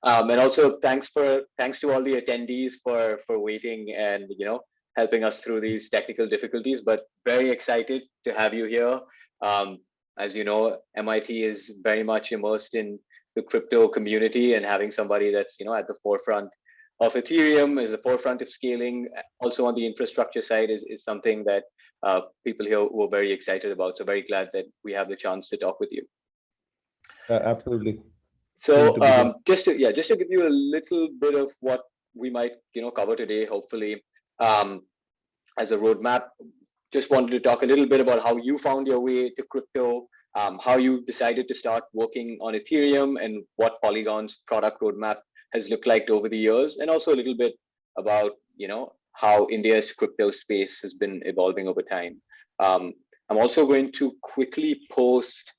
And also thanks to all the attendees for waiting and helping us through these technical difficulties. But very excited to have you here. Um, as you know, MIT is very much immersed in the crypto community, and having somebody that's at the forefront of Ethereum, is the forefront of scaling, also on the infrastructure side, is something that people here were very excited about. So very glad that we have the chance to talk with you. Absolutely. So just to give you a little bit of what we might cover today, hopefully, um, as a roadmap, just wanted to talk a little bit about how you found your way to crypto, how you decided to start working on Ethereum, and what Polygon's product roadmap has looked like over the years, and also a little bit about how India's crypto space has been evolving over time. I'm also going to quickly post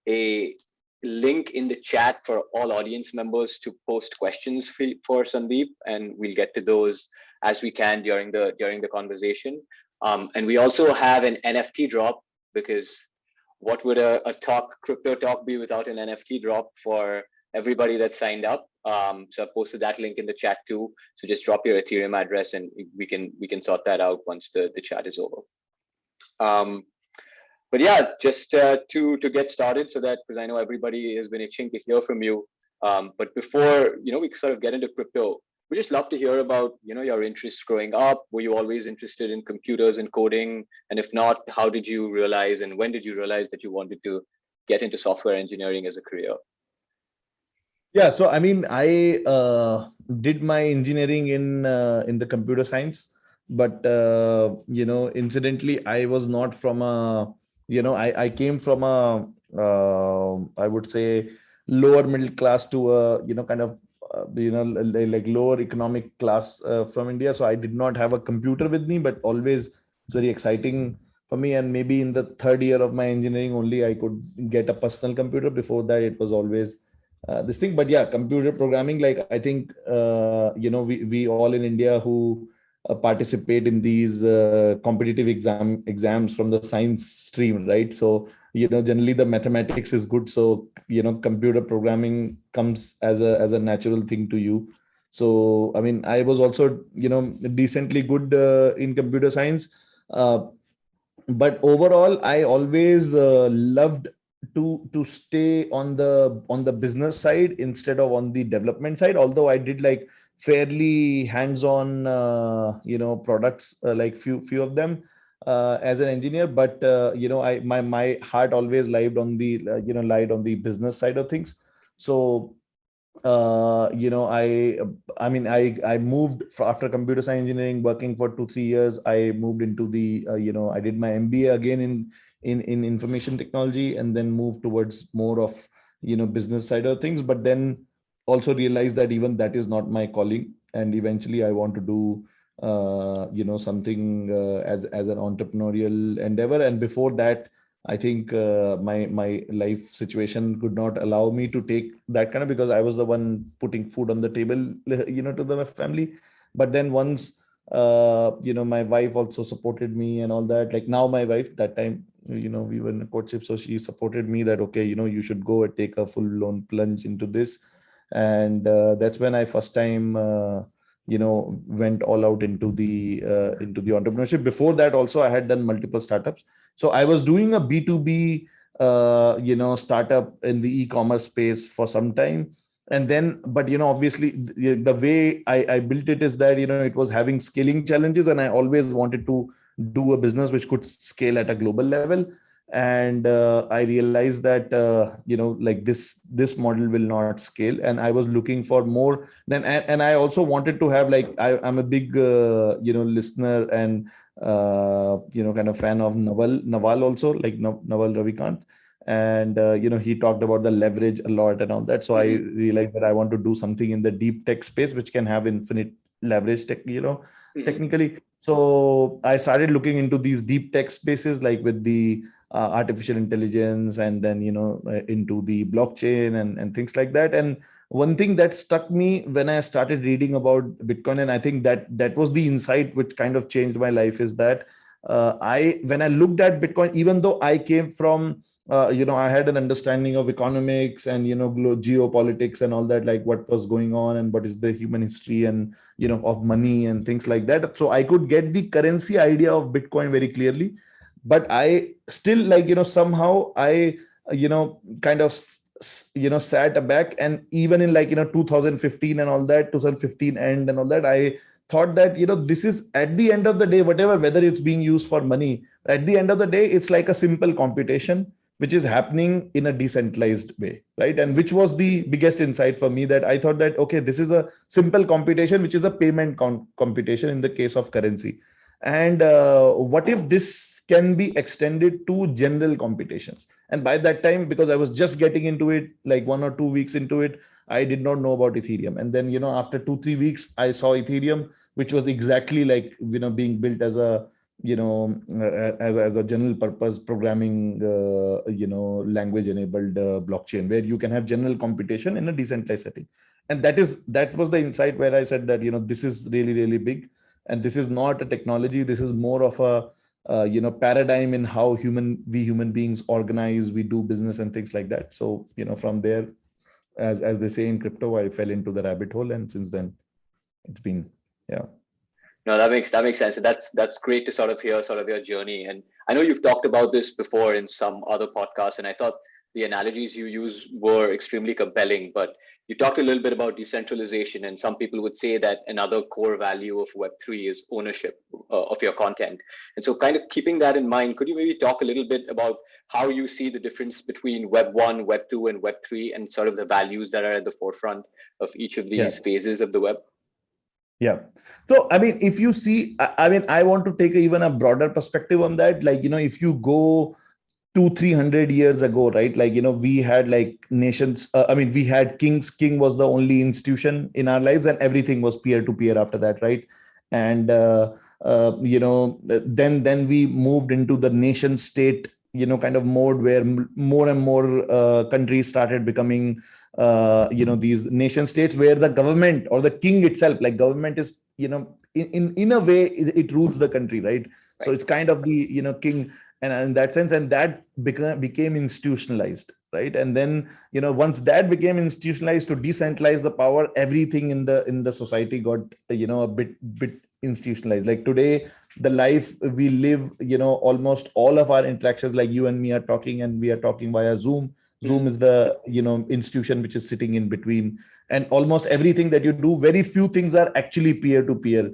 a link in the chat for all audience members to post questions for Sandeep, and we'll get to those as we can during the conversation. And we also have an NFT drop, because what would a crypto talk be without an NFT drop for everybody that signed up? So I posted that link in the chat too. So just drop your Ethereum address, and we can sort that out once the chat is over. But yeah, just to get started, so that, because I know everybody has been itching to hear from you. But before we sort of get into crypto, we just love to hear about your interests growing up. Were you always interested in computers and coding? And if not, how did you realize, and when did you realize that you wanted to get into software engineering as a career? Yeah, so I mean, I did my engineering in the computer science, but incidentally, I was not from a I came from a I would say lower middle class to a kind of like lower economic class from India. So I did not have a computer with me, but always it's very exciting for me. And maybe in the third year of my engineering only I could get a personal computer. Before that, it was always this thing. But yeah, computer programming, like I think we all in India who participate in these competitive exams from the science stream, right? So generally the mathematics is good, so computer programming comes as a natural thing to you. So I mean, I was also decently good in computer science, but overall I always loved to stay on the business side instead of on the development side, although I did like fairly hands-on products, like few of them as an engineer. But I my heart always lied on the business side of things. So I mean, I moved after computer science engineering, working for 2-3 years. I moved into the I did my MBA again in information technology, and then moved towards more of business side of things. But then also realized that even that is not my calling, and eventually I want to do something as an entrepreneurial endeavor. And before that, I think my life situation could not allow me to take that kind of, because I was the one putting food on the table, to the family. But then once, my wife also supported me and all that. Like now, my wife, that time, we were in a courtship, so she supported me that, okay, you should go and take a full-blown plunge into this. And that's when I first time, went all out into the entrepreneurship. Before that, also I had done multiple startups. So I was doing a B2B startup in the e-commerce space for some time. And then, but obviously the way I built it is that it was having scaling challenges, and I always wanted to do a business which could scale at a global level. And I realized that like this model will not scale, and I was looking for more than. And I also wanted to have, like, I'm a big listener and kind of fan of Naval also, like Naval Ravikant. And he talked about the leverage a lot and all that. So I realized that I want to do something in the deep tech space which can have infinite leverage technically. So I started looking into these deep tech spaces, like with the artificial intelligence, and then into the blockchain and things like that. And one thing that struck me when I started reading about Bitcoin, and I think that was the insight which kind of changed my life, is that when I looked at Bitcoin, even though I came from I had an understanding of economics and, geopolitics and all that, like what was going on and what is the human history and, of money and things like that. So I could get the currency idea of Bitcoin very clearly, but I still like, somehow I, kind of, sat back, and even in like, 2015 and all that, 2015 and all that, I thought that, this is at the end of the day, whatever, whether it's being used for money, at the end of the day, it's like a simple computation which is happening in a decentralized way, right? And which was the biggest insight for me, that I thought that, okay, this is a simple computation, which is a payment computation in the case of currency. And what if this can be extended to general computations? And by that time, because I was just getting into it, like 1 or 2 weeks into it, I did not know about Ethereum. And then, after 2-3 weeks, I saw Ethereum, which was exactly like, being built as a, as a general purpose programming, language enabled blockchain, where you can have general computation in a decentralized setting. And that was the insight where I said that, this is really, really big. And this is not a technology. This is more of a, paradigm in how we human beings organize, we do business and things like that. So, from there, as they say in crypto, I fell into the rabbit hole. And since then it's been, yeah. No, that makes sense. And that's great to sort of hear sort of your journey. And I know you've talked about this before in some other podcasts, and I thought the analogies you use were extremely compelling. But you talked a little bit about decentralization, and some people would say that another core value of Web3 is ownership of your content. And so, kind of keeping that in mind, could you maybe talk a little bit about how you see the difference between Web1, Web2, and Web3, and sort of the values that are at the forefront of each of these phases of the web? Yeah. So, I mean, if you see, I mean, I want to take even a broader perspective on that. Like, if you go 200-300 years ago, right? Like, we had like nations. I mean, we had kings. King was the only institution in our lives, and everything was peer to peer after that, right? And then we moved into the nation state, kind of mode, where more and more countries started becoming, these nation states, where the government or the king itself, like government is, in a way, it rules the country, right? So it's kind of the, king, and in that sense, and that became institutionalized, right? And then, once that became institutionalized, to decentralize the power, everything in the society got, a bit institutionalized. Like today, the life we live, almost all of our interactions, like you and me are talking, and we are talking via Zoom. Zoom is the, institution which is sitting in between, and almost everything that you do, very few things are actually peer to peer,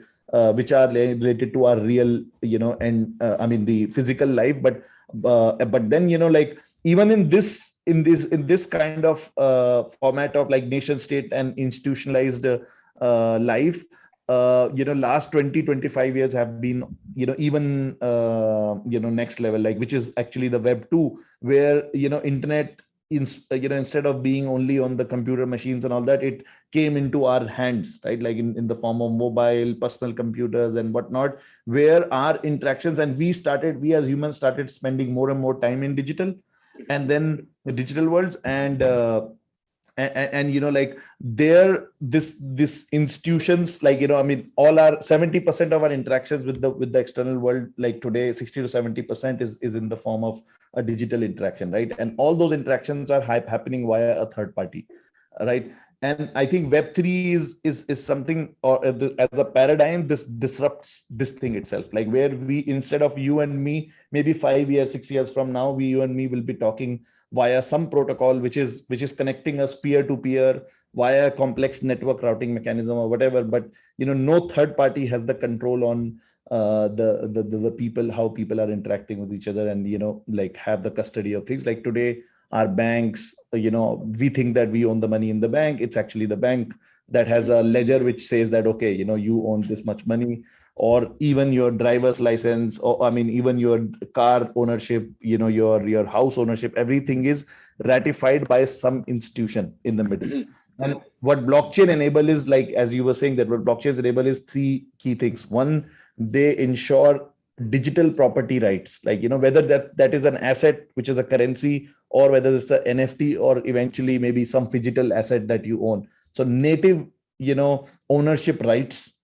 which are related to our real, and I mean the physical life. But then, like even in this kind of format of like nation state and institutionalized life, last 20-25 years have been, even next level, like, which is actually the Web 2, where, internet, instead of being only on the computer machines and all that, it came into our hands, right? Like in the form of mobile, personal computers and whatnot, where our interactions, and we as humans started spending more and more time in digital, and then the digital worlds. And like this institutions, like, I mean, all our 70% of our interactions with the external world, like today, 60-70% is in the form of a digital interaction, right? And all those interactions are happening via a third party, right? And I think Web3 is something, or as a paradigm, this disrupts this thing itself, like where we, instead of you and me, maybe 5 years, 6 years from now, you and me will be talking via some protocol which is connecting us peer to peer via a complex network routing mechanism or whatever. But no third party has the control on the people, how people are interacting with each other, and like have the custody of things. Like today, our banks, we think that we own the money in the bank. It's actually the bank that has a ledger which says that, okay, you own this much money. Or even your driver's license, or I mean, even your car ownership, your house ownership, everything is ratified by some institution in the middle. And what blockchain enable is, like, as you were saying, that what blockchains enable is three key things. One, they ensure digital property rights, like, whether that is an asset, which is a currency, or whether it's an NFT, or eventually maybe some physical asset that you own. So native, ownership rights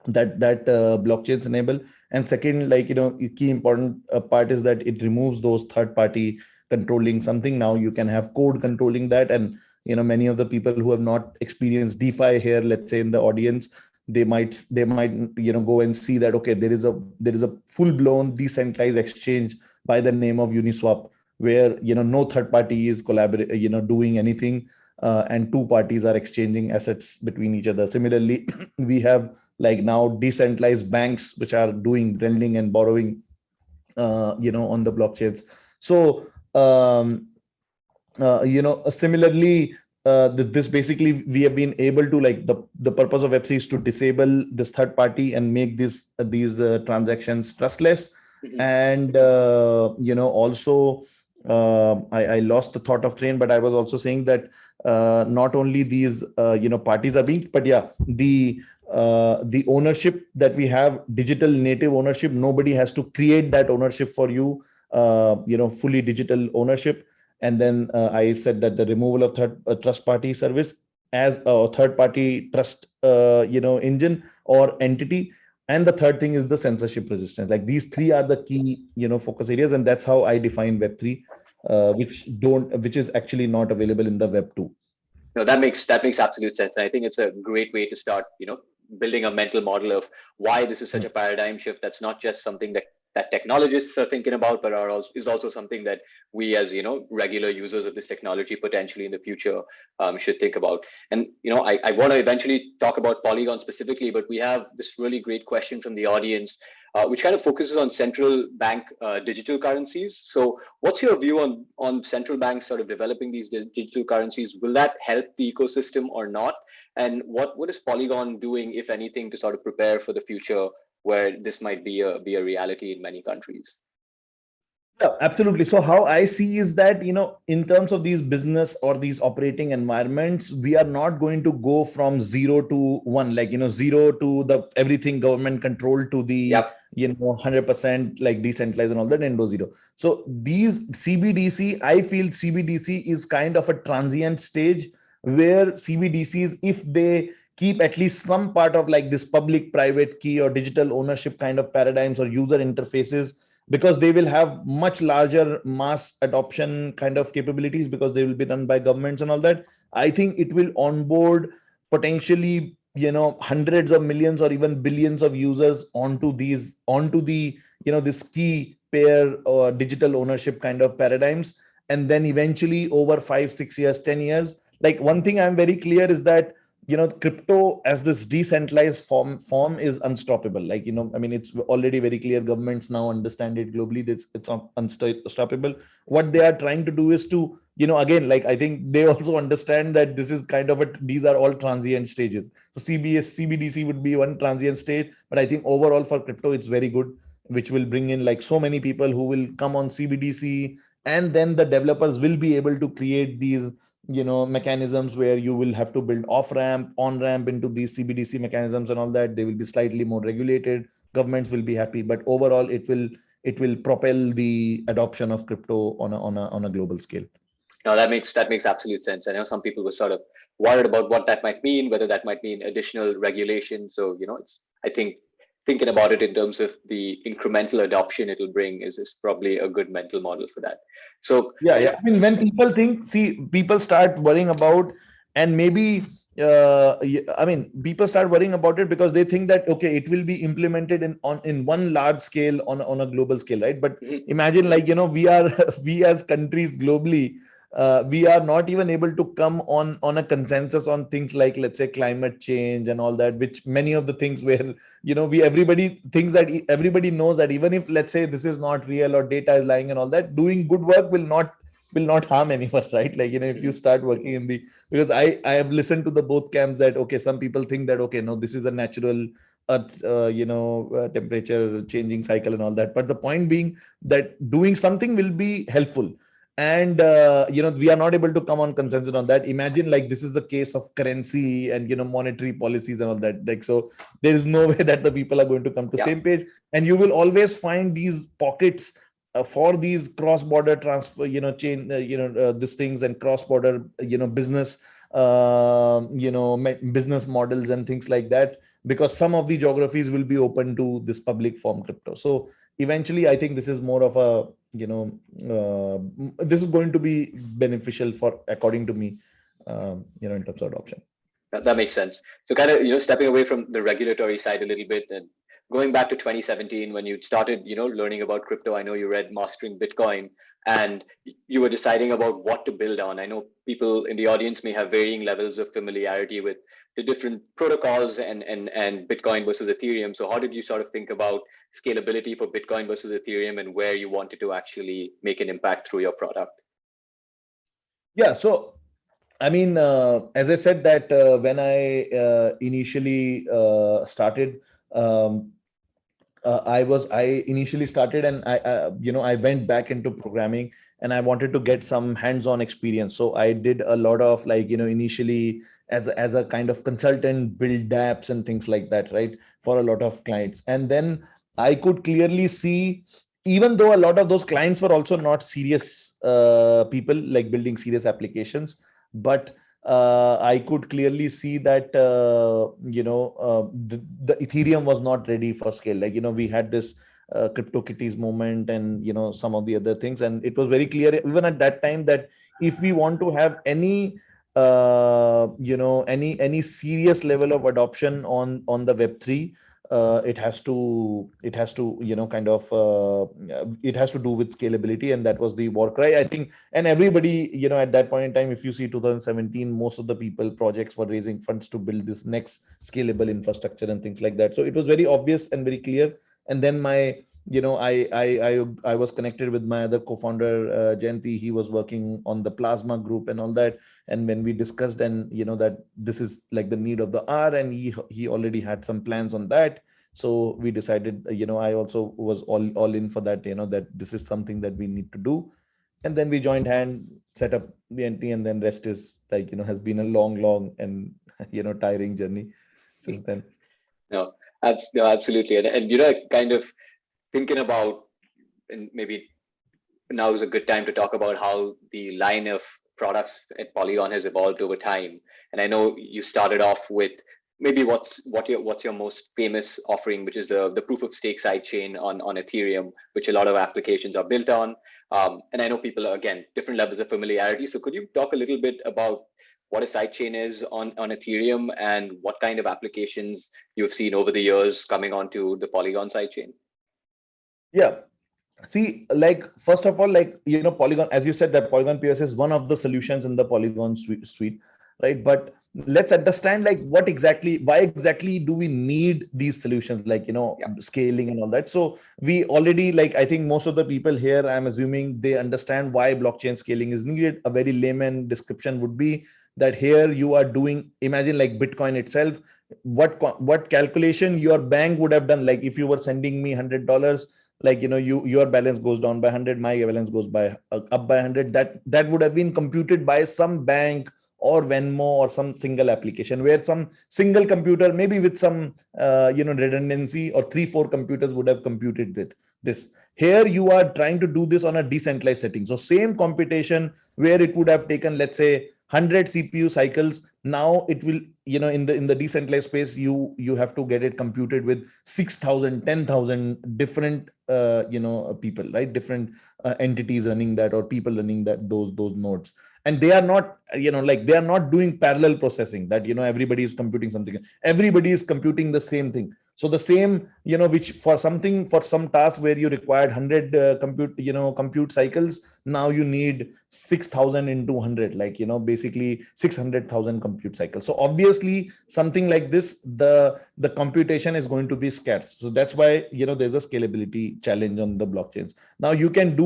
that blockchains enable. And second, like, key important part is that it removes those third party controlling something. Now you can have code controlling that. And many of the people who have not experienced DeFi here, let's say in the audience, they might go and see that, okay, there is a full-blown decentralized exchange by the name of Uniswap, where no third party is doing anything, and two parties are exchanging assets between each other. Similarly, we have like now decentralized banks which are doing lending and borrowing on the blockchains. So similarly, this basically we have been able to, like, the purpose of Web3 is to disable this third party and make these transactions trustless. And also I lost the thought of train, but I was also saying that not only these parties are being, but yeah, the ownership that we have, digital native ownership, nobody has to create that ownership for you, fully digital ownership. And then I said that the removal of trust party service as a third party trust engine or entity. And the third thing is the censorship resistance. Like, these three are the key focus areas, and that's how I define Web3, which is actually not available in the Web2. No, that makes absolute sense. And I think it's a great way to start, building a mental model of why this is such a paradigm shift. That's not just something that technologists are thinking about, but is also something that we as regular users of this technology potentially in the future should think about. And I want to eventually talk about Polygon specifically, but we have this really great question from the audience, which kind of focuses on central bank digital currencies. So what's your view on central banks sort of developing these digital currencies? Will that help the ecosystem or not? And what is Polygon doing, if anything, to sort of prepare for the future where this might be a reality in many countries? Yeah, absolutely. So how I see is that, in terms of these business or these operating environments, we are not going to go from 0 to 1, like, 0 to the everything government controlled to the, 100% like decentralized and all that, and 0. So these CBDC, I feel CBDC is kind of a transient stage where CBDCs, if they keep at least some part of like this public private key or digital ownership kind of paradigms or user interfaces, because they will have much larger mass adoption kind of capabilities, because they will be done by governments and all that. I think it will onboard potentially hundreds of millions or even billions of users onto the this key pair or digital ownership kind of paradigms. And then eventually over 5-6 years, 10 years, like, one thing I'm very clear is that crypto as this decentralized form is unstoppable. Like, I mean, it's already very clear. Governments now understand it globally. It's unstoppable. What they are trying to do is to, again, like, I think they also understand that this is kind of these are all transient stages. So CBDC would be one transient stage, but I think overall for crypto, it's very good, which will bring in like so many people who will come on CBDC, and then the developers will be able to create these mechanisms where you will have to build off ramp, on ramp into these CBDC mechanisms and all that. They will be slightly more regulated. Governments will be happy, but overall it will propel the adoption of crypto on a global scale. No, that makes absolute sense. I know some people were sort of worried about what that might mean, whether that might mean additional regulation. So I think thinking about it in terms of the incremental adoption it'll bring is probably a good mental model for that. So yeah. I mean, when people start worrying about, and maybe people start worrying about it because they think that, okay, it will be implemented in one large scale on a global scale, right? But imagine, like, we as countries globally, we are not even able to come on a consensus on things like, let's say, climate change and all that, which many of the things where everybody thinks that everybody knows that even if, let's say, this is not real or data is lying and all that, doing good work will not harm anyone, right? Like, if you start working in because I have listened to the both camps, that, okay, some people think that, okay, no, this is a natural earth temperature changing cycle and all that, but the point being that doing something will be helpful. And we are not able to come on consensus on that. Imagine, like, this is the case of currency and monetary policies and all that. Like, so there is no way that the people are going to come to same page, and you will always find these pockets for these cross-border transfer chain these things, and cross-border business business models and things like that, because some of the geographies will be open to this public form crypto. So eventually I think this is more of a, this is going to be beneficial for, according to me, in terms of adoption. That makes sense. So kind of, stepping away from the regulatory side a little bit and going back to 2017 when you started, learning about crypto. I know you read Mastering Bitcoin and you were deciding about what to build on. I know people in the audience may have varying levels of familiarity with the different protocols and Bitcoin versus Ethereum. So how did you sort of think about scalability for Bitcoin versus Ethereum and where you wanted to actually make an impact through your product? Yeah, so I mean, as I said that when I initially started, I initially started and I went back into programming and I wanted to get some hands-on experience. So I did a lot of initially as a kind of consultant, build dApps and things like that, right, for a lot of clients. And then I could clearly see, even though a lot of those clients were also not serious people like building serious applications, but I could clearly see that the Ethereum was not ready for scale. We had this CryptoKitties moment and some of the other things, and it was very clear even at that time that if we want to have any any serious level of adoption on the Web3, it has to kind of it has to do with scalability, and that was the war cry, I think. And everybody, at that point in time, if you see 2017, most of the people projects were raising funds to build this next scalable infrastructure and things like that. So it was very obvious and very clear. And then my I was connected with my other co-founder Jayanti. He was working on the Plasma group and all that, and when we discussed, and that this is like the need of the hour, and he already had some plans on that. So we decided, I also was all in for that, that this is something that we need to do. And then we joined hand, set up the NT, and then rest is has been a long and tiring journey since then. No, no, absolutely. And kind of thinking about, and maybe now is a good time to talk about how the line of products at Polygon has evolved over time. And I know you started off with maybe what's your most famous offering, which is the proof of stake sidechain on Ethereum, which a lot of applications are built on. And I know people are, again, different levels of familiarity. So could you talk a little bit about what a sidechain is on Ethereum and what kind of applications you've seen over the years coming onto the Polygon sidechain? Yeah. See, first of all, Polygon, as you said, that Polygon POS is one of the solutions in the Polygon suite, right? But let's understand, why exactly do we need these solutions, scaling and all that. So we already, I think most of the people here, I'm assuming they understand why blockchain scaling is needed. A very layman description would be that here you are doing, imagine like Bitcoin itself, what calculation your bank would have done, if you were sending me $100, your balance goes down by 100, my balance goes by up by 100, that would have been computed by some bank or Venmo or some single application, where some single computer, maybe with some redundancy, or 3-4 computers would have computed this. Here you are trying to do this on a decentralized setting. So same computation where it would have taken, let's say, 100 CPU cycles, now it will, in the decentralized space, you have to get it computed with 6,000, 10,000 different people, right? Different entities running that, or people running those nodes. And they are not, they are not doing parallel processing that, everybody is computing something. Everybody is computing the same thing. So the same, which for some task where you required 100 compute cycles, now you need 6,000 into 100, basically 600,000 compute cycles. So obviously something like this, the computation is going to be scarce. So that's why, there's a scalability challenge on the blockchains. Now you can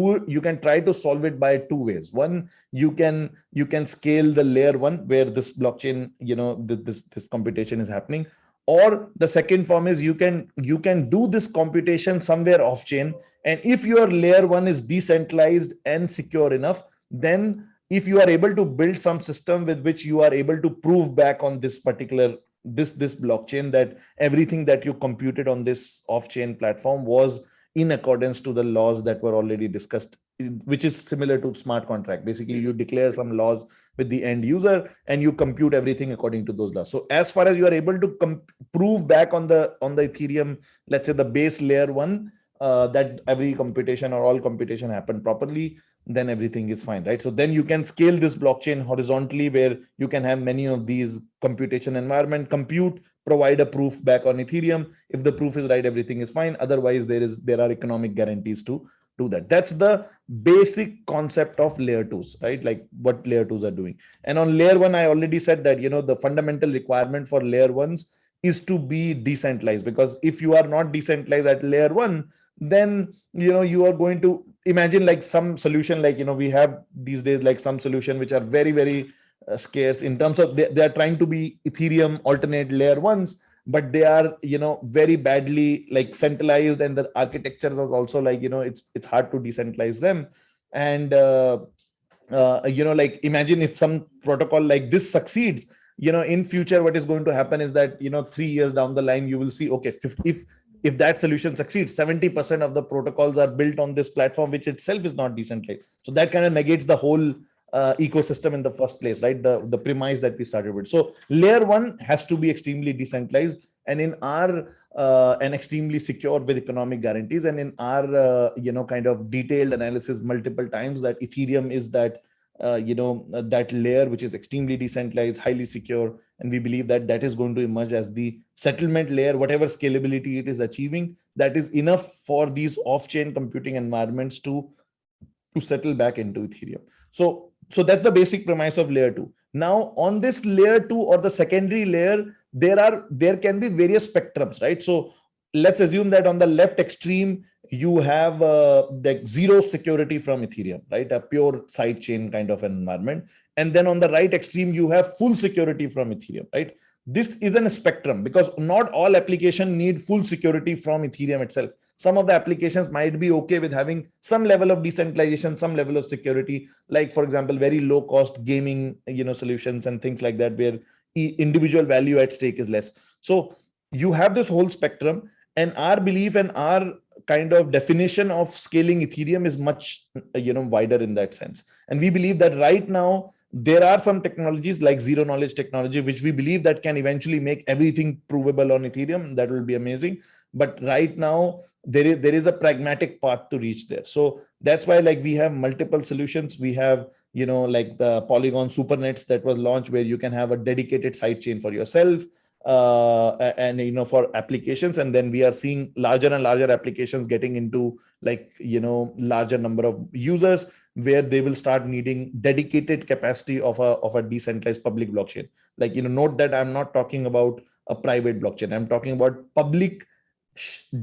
try to solve it by 2 ways. One, you can scale the layer 1 where this blockchain, this computation is happening. Or the second form is you can do this computation somewhere off chain. And if your layer 1 is decentralized and secure enough, then if you are able to build some system with which you are able to prove back on this particular this blockchain that everything that you computed on this off-chain platform was in accordance to the laws that were already discussed, which is similar to smart contract. Basically, you declare some laws with the end user and you compute everything according to those laws. So as far as you are able to prove back on the Ethereum, let's say the base layer 1, that every computation or all computation happened properly, then everything is fine, right? So then you can scale this blockchain horizontally, where you can have many of these computation environment, compute, provide a proof back on Ethereum. If the proof is right, everything is fine. Otherwise, there are economic guarantees to do that. That's the basic concept of layer twos, right? Like what layer twos are doing. And on layer one, I already said that, the fundamental requirement for layer ones is to be decentralized, because if you are not decentralized at layer one, then you are going to imagine like some solution, like we have these days, like some solution which are very, very scarce in terms of they are trying to be Ethereum alternate layer ones, but they are very badly like centralized, and the architectures are also like it's hard to decentralize them. And like imagine if some protocol like this succeeds, in future what is going to happen is that 3 years down the line you will see, okay, if that solution succeeds, 70% of the protocols are built on this platform, which itself is not decentralized. So that kind of negates the whole ecosystem in the first place, right? The premise that we started with. So layer one has to be extremely decentralized, and in our and extremely secure with economic guarantees. And in our kind of detailed analysis multiple times, that Ethereum is that that layer which is extremely decentralized, highly secure, and we believe that that is going to emerge as the settlement layer. Whatever scalability it is achieving, that is enough for these off-chain computing environments to settle back into Ethereum. So that's the basic premise of layer two. Now on this layer two, or the secondary layer, there can be various spectrums, right? So let's assume that on the left extreme you have the zero security from Ethereum, right? A pure sidechain kind of environment. And then on the right extreme you have full security from Ethereum, right? This is a spectrum, because not all applications need full security from Ethereum itself. Some of the applications might be okay with having some level of decentralization, some level of security, like for example very low cost gaming solutions and things like that, where individual value at stake is less. So you have this whole spectrum, and our belief and our kind of definition of scaling Ethereum is much wider in that sense. And we believe that right now there are some technologies like zero knowledge technology, which we believe that can eventually make everything provable on Ethereum. That will be amazing. But right now there is a pragmatic path to reach there. So that's why like we have multiple solutions. We have like the Polygon supernets that was launched, where you can have a dedicated sidechain for yourself and for applications. And then we are seeing larger and larger applications getting into like larger number of users, where they will start needing dedicated capacity of a decentralized public blockchain. Like note that I'm not talking about a private blockchain, I'm talking about public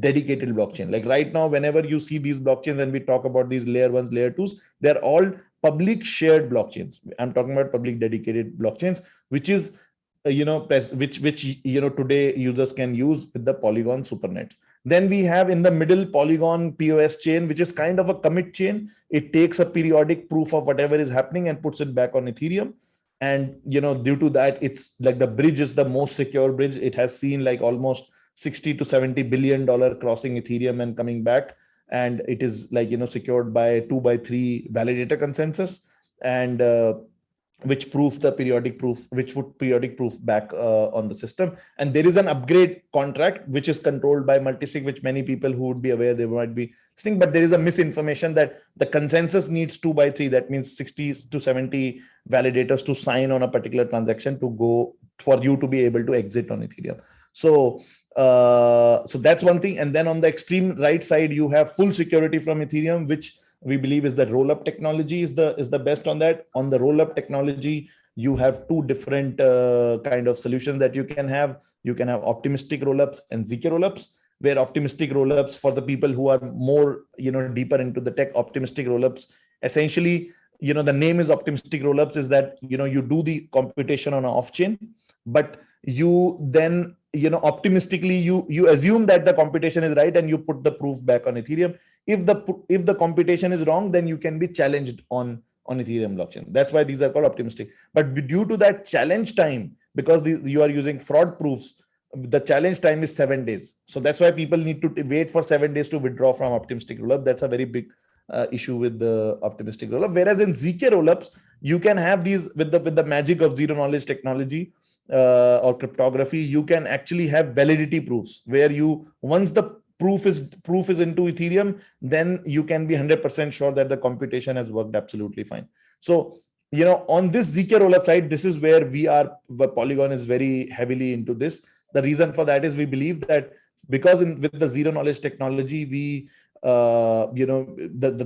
dedicated blockchain. Like right now whenever you see these blockchains and we talk about these layer ones, layer twos, they're all public shared blockchains. I'm talking about public dedicated blockchains, which is which today users can use with the Polygon supernets. Then we have in the middle Polygon POS chain, which is kind of a commit chain. It takes a periodic proof of whatever is happening and puts it back on Ethereum. And due to that, it's like the bridge is the most secure bridge. It has seen like almost 60 to 70 billion dollar crossing Ethereum and coming back. And it is like secured by 2x3 validator consensus, and which proof the periodic proof, which would periodic proof back on the system. And there is an upgrade contract which is controlled by multisig, which many people who would be aware, they might be listening, but there is a misinformation that the consensus needs 2x3. That means 60 to 70 validators to sign on a particular transaction to go for you to be able to exit on Ethereum. So that's one thing. And then on the extreme right side, you have full security from Ethereum, which we believe is the rollup technology is the best on that. On the rollup technology, you have two different kind of solutions that you can have. You can have optimistic rollups and ZK rollups, where optimistic rollups, for the people who are more deeper into the tech, optimistic rollups essentially, the name is optimistic rollups, is that you do the computation on an off chain, but you then optimistically you assume that the computation is right and you put the proof back on Ethereum. If the computation is wrong, then you can be challenged on Ethereum blockchain. That's why these are called optimistic. But due to that challenge time, because you are using fraud proofs, the challenge time is 7 days. So that's why people need to wait for 7 days to withdraw from optimistic rollup. That's a very big issue with the optimistic rollup. Whereas in ZK rollups, you can have these with the magic of zero knowledge technology or cryptography. You can actually have validity proofs, where once the proof is into Ethereum, then you can be 100% sure that the computation has worked absolutely fine. So, on this ZK rollup side, this is where Polygon is very heavily into this. The reason for that is we believe that because with the zero knowledge technology, the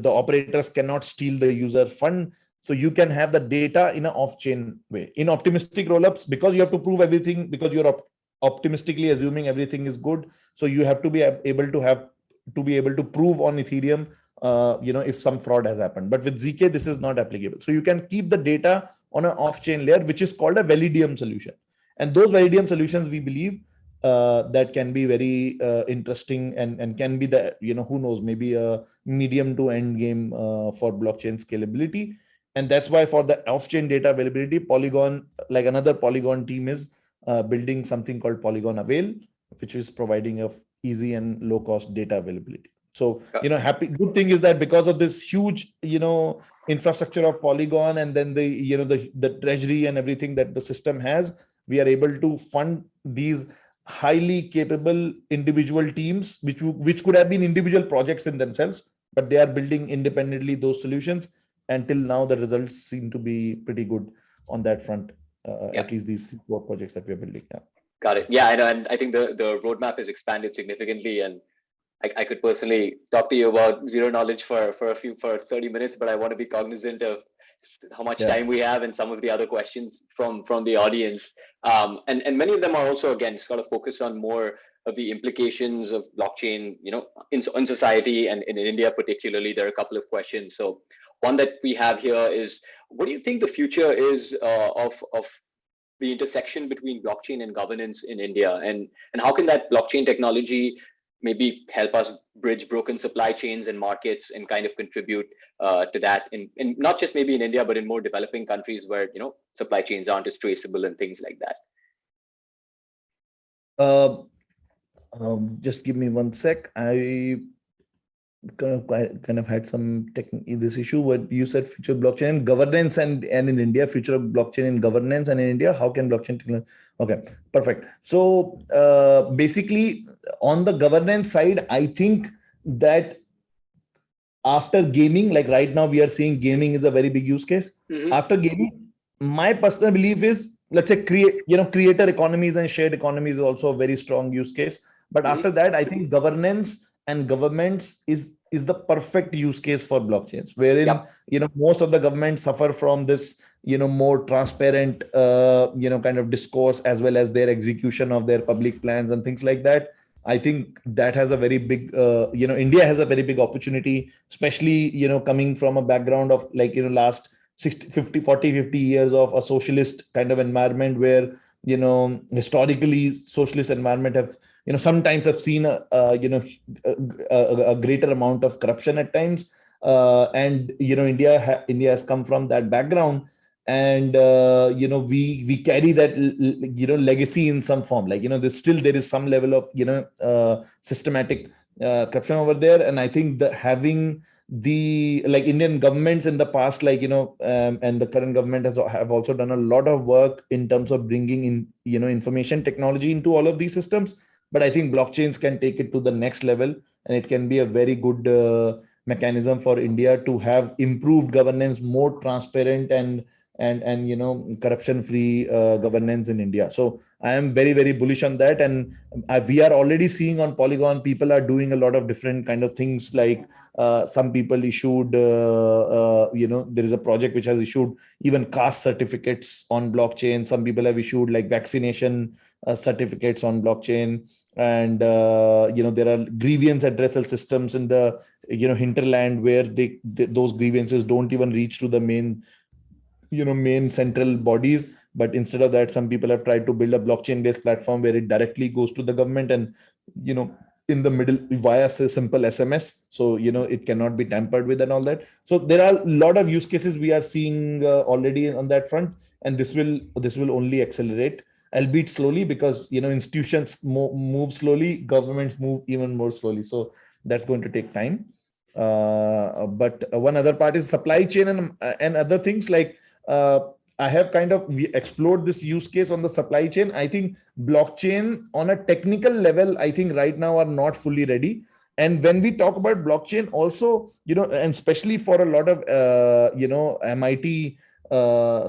operators cannot steal the user fund. So you can have the data in an off-chain way. In optimistic rollups, because you have to prove everything, because you're optimistically assuming everything is good, so you have to be able to prove on Ethereum, if some fraud has happened. But with ZK, this is not applicable. So you can keep the data on an off-chain layer, which is called a Validium solution. And those Validium solutions, we believe, that can be very interesting and can be the, who knows, maybe a medium to end game for blockchain scalability. And that's why for the off-chain data availability, Polygon, like another Polygon team, is building something called Polygon Avail, which is providing a easy and low cost data availability. So, good thing is that because of this huge, infrastructure of Polygon, and then the treasury and everything that the system has, we are able to fund these highly capable individual teams, which could have been individual projects in themselves, but they are building independently those solutions. Until now, the results seem to be pretty good on that front. At least these four projects that we are building now. Got it. Yeah, and I think the roadmap is expanded significantly, and I could personally talk to you about zero knowledge for 30 minutes, but I want to be cognizant of how much time we have and some of the other questions from the audience. And many of them are also, again, sort of focused on more of the implications of blockchain, in society, and in India particularly. There are a couple of questions. So one that we have here is, what do you think the future is of the intersection between blockchain and governance in India, and how can that blockchain technology maybe help us bridge broken supply chains and markets and kind of contribute to that in not just maybe in India, but in more developing countries where, supply chains aren't as traceable and things like that? Just give me one sec. I kind of had some this issue. What you said, future blockchain and governance, and in India, future of blockchain and governance, and in India, how can blockchain technology? Okay, perfect. So basically, on the governance side, I think that after gaming, like right now, we are seeing gaming is a very big use case. Mm-hmm. After gaming, my personal belief is, let's say, creator economies and shared economies is also a very strong use case. But after that, I think governance and governments is the perfect use case for blockchains, wherein most of the governments suffer from this more transparent kind of discourse, as well as their execution of their public plans and things like that. I think that has a very big India has a very big opportunity, especially coming from a background of last 40-50 years of a socialist kind of environment, where historically socialist environment have sometimes have seen a greater amount of corruption at times, and India has come from that background, and we carry that legacy in some form. There is some level of systematic corruption over there, and I think that having the Indian governments in the past, and the current government have also done a lot of work in terms of bringing in information technology into all of these systems. But I think blockchains can take it to the next level, and it can be a very good mechanism for India to have improved governance, more transparent and corruption free governance in India. So I am very, very bullish on that, and we are already seeing on Polygon, people are doing a lot of different kind of things. Some people issued there is a project which has issued even caste certificates on blockchain. Some people have issued vaccination certificates on blockchain, and there are grievance addressal systems in the hinterland, where those grievances don't even reach to the main central bodies. But instead of that, some people have tried to build a blockchain based platform where it directly goes to the government, and in the middle via a simple SMS, so it cannot be tampered with and all that. So there are a lot of use cases we are seeing already on that front, and this will only accelerate, albeit slowly, because institutions move slowly, governments move even more slowly. So that's going to take time. But one other part is supply chain and other things. I have kind of explored this use case on the supply chain. I think blockchain on a technical level, I think right now are not fully ready. And when we talk about blockchain also, and especially for a lot of, MIT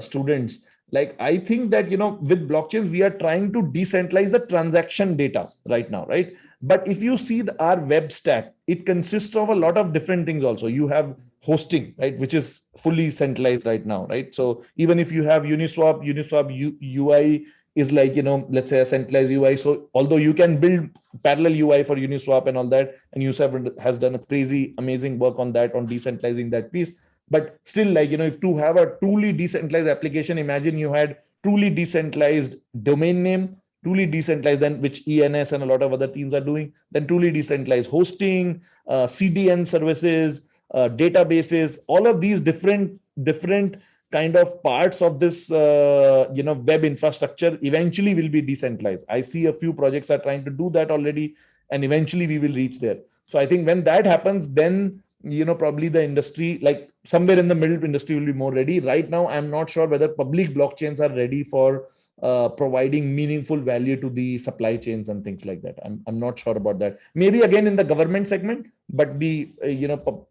students, like I think that, with blockchains, we are trying to decentralize the transaction data right now, right? But if you see our web stack, it consists of a lot of different things also. You have hosting, right, which is fully centralized right now, right? So even if you have Uniswap UI is like, let's say a centralized UI. So although you can build parallel UI for Uniswap and all that, and Uniswap has done a crazy, amazing work on that, on decentralizing that piece. But still, like, if to have a truly decentralized application, imagine you had truly decentralized domain name, truly decentralized, then which ENS and a lot of other teams are doing, then truly decentralized hosting, CDN services, databases, all of these different kind of parts of this web infrastructure eventually will be decentralized. I see a few projects are trying to do that already, and eventually we will reach there. So I think when that happens, then probably the industry, like somewhere in the middle, industry will be more ready. Right now I'm not sure whether public blockchains are ready for providing meaningful value to the supply chains and things like that. I'm not sure about that. Maybe again in the government segment, but the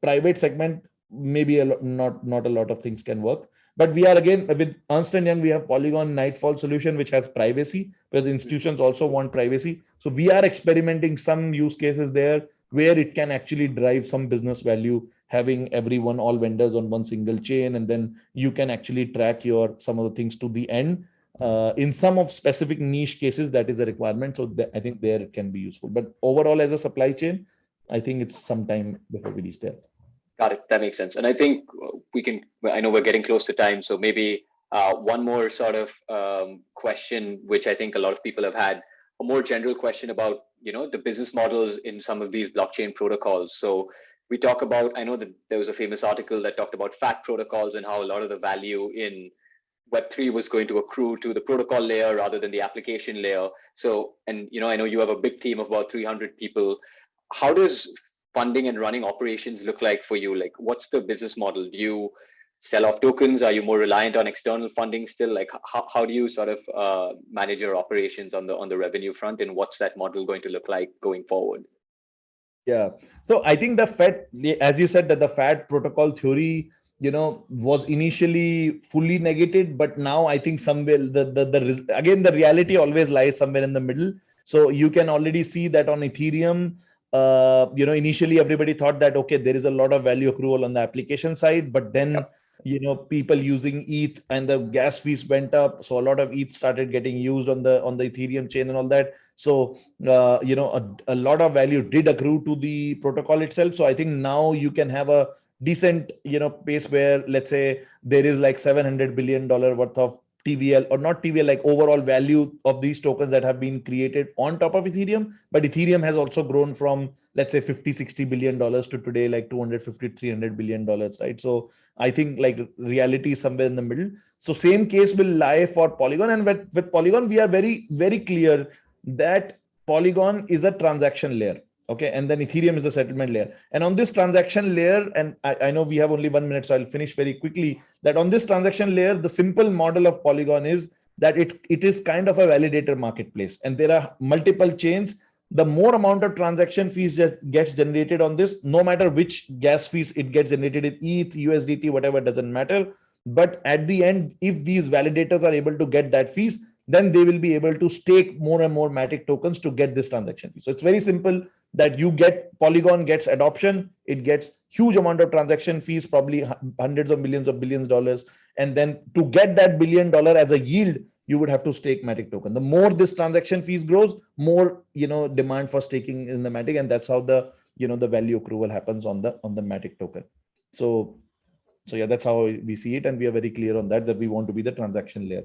private segment, maybe not a lot of things can work. But we are again with Ernst & Young, we have Polygon Nightfall solution, which has privacy, because institutions also want privacy. So we are experimenting some use cases there where it can actually drive some business value, having everyone, all vendors on one single chain, and then you can actually track some of the things to the end. In some of specific niche cases, that is a requirement. So I think there it can be useful. But overall, as a supply chain, I think it's some time before we reach there. Got it. That makes sense. And I think I know we're getting close to time. So maybe one more sort of question, which I think a lot of people have had, a more general question about, the business models in some of these blockchain protocols. So we talk about, I know that there was a famous article that talked about fat protocols and how a lot of the value in Web3 was going to accrue to the protocol layer rather than the application layer. So, and I know you have a big team of about 300 people. How does funding and running operations look like for you? Like, what's the business model? Do you sell off tokens? Are you more reliant on external funding still? Like, how do you sort of manage your operations on the revenue front, and what's that model going to look like going forward? Yeah. So I think the FAT, as you said, that the FAT protocol theory, was initially fully negated, but now I think somewhere again, the reality always lies somewhere in the middle. So you can already see that on Ethereum, initially everybody thought that, okay, there is a lot of value accrual on the application side, but then, people using ETH and the gas fees went up. So a lot of ETH started getting used on the Ethereum chain and all that. So, a lot of value did accrue to the protocol itself. So I think now you can have a decent, pace where, let's say, there is like $700 billion worth of TVL, or not TVL, like overall value of these tokens that have been created on top of Ethereum. But Ethereum has also grown from, let's say, $50-60 billion to today, like $250-300 billion, right? So I think like reality is somewhere in the middle. So same case will lie for Polygon. And with Polygon, we are very, very clear that Polygon is a transaction layer. Okay. And then Ethereum is the settlement layer. And on this transaction layer, and I know we have only 1 minute, so I'll finish very quickly, that on this transaction layer, the simple model of Polygon is that it is kind of a validator marketplace. And there are multiple chains. The more amount of transaction fees that gets generated on this, no matter which gas fees it gets generated in ETH, USDT, whatever, doesn't matter. But at the end, if these validators are able to get that fees, then they will be able to stake more and more Matic tokens to get this transaction fee. So it's very simple that Polygon gets adoption, it gets huge amount of transaction fees, probably hundreds of millions of billions of dollars. And then to get that $1 billion as a yield, you would have to stake Matic token. The more this transaction fees grows, more, demand for staking in the Matic. And that's how the value accrual happens on the Matic token. So yeah, that's how we see it. And we are very clear on that we want to be the transaction layer.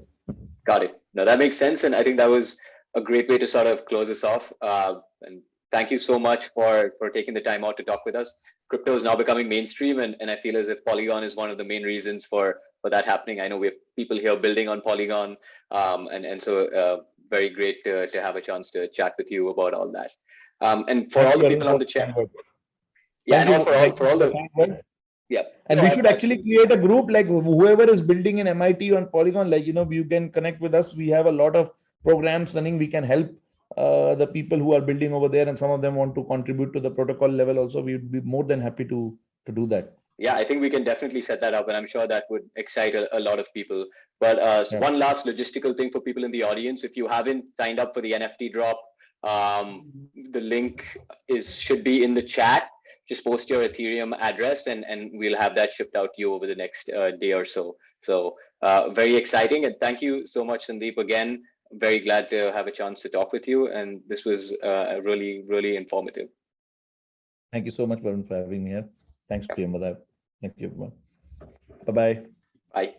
Got it. No, that makes sense. And I think that was a great way to sort of close this off. And thank you so much for taking the time out to talk with us. Crypto is now becoming mainstream, and I feel as if Polygon is one of the main reasons for that happening. I know we have people here building on Polygon, and so very great to have a chance to chat with you about all that. And for all the people on the chat, yeah, and for all the Yeah. And No, we should actually create a group, like whoever is building in MIT on Polygon, like, you can connect with us. We have a lot of programs running. We can help the people who are building over there, and some of them want to contribute to the protocol level also. We would be more than happy to do that. Yeah, I think we can definitely set that up, and I'm sure that would excite a lot of people. But so Yeah. one last logistical thing for people in the audience: if you haven't signed up for the NFT drop, the link should be in the chat. Just post your Ethereum address, and we'll have that shipped out to you over the next day or so. So very exciting, and thank you so much, Sandeep. Again, very glad to have a chance to talk with you, and this was really, really informative. Thank you so much, Varun, for having me here. Thanks, Priyambada. Thank you, everyone. Bye-bye. Bye.